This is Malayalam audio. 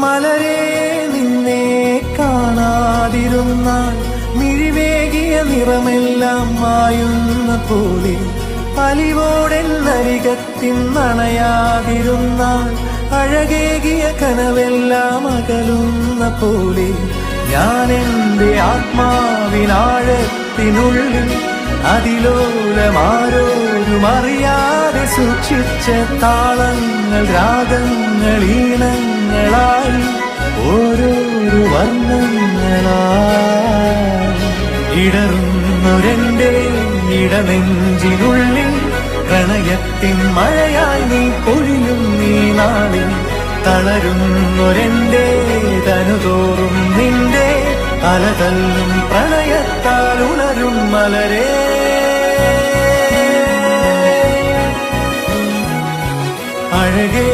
മലരെ നിന്നെ കാണാതിരുന്നാൽ മിഴിവേകിയ നിറമെല്ലാം മായുന്ന പോലെ, അലിവോടെന്നരികത്തിൻ നണയാതിരുന്നാൽ അഴകേകിയ കനവെല്ലാം അകലുന്ന പോലെ, ഞാൻ എന്റെ ആത്മാവിനാഴത്തിനുള്ളിൽ അതിലോലമാരോരും അറിയാതെ സൂക്ഷിച്ച താളങ്ങൾ, രാഗങ്ങൾ, ഈണങ്ങളായി ഓരോരോ വർണ്ണങ്ങളായി ഇടറുന്നൊരെന്റെ ഇടനെഞ്ചിനുള്ളിൽ പ്രണയത്തിൻ മഴയായി നീ പൊഴിയും നീ നാളിൽ. തളരുന്നൊരെന്റെ തനുതോറും നിന്റെ അലതല്ലും പ്രണയത്താൽ ഉണരും മലരേ. അഴകേ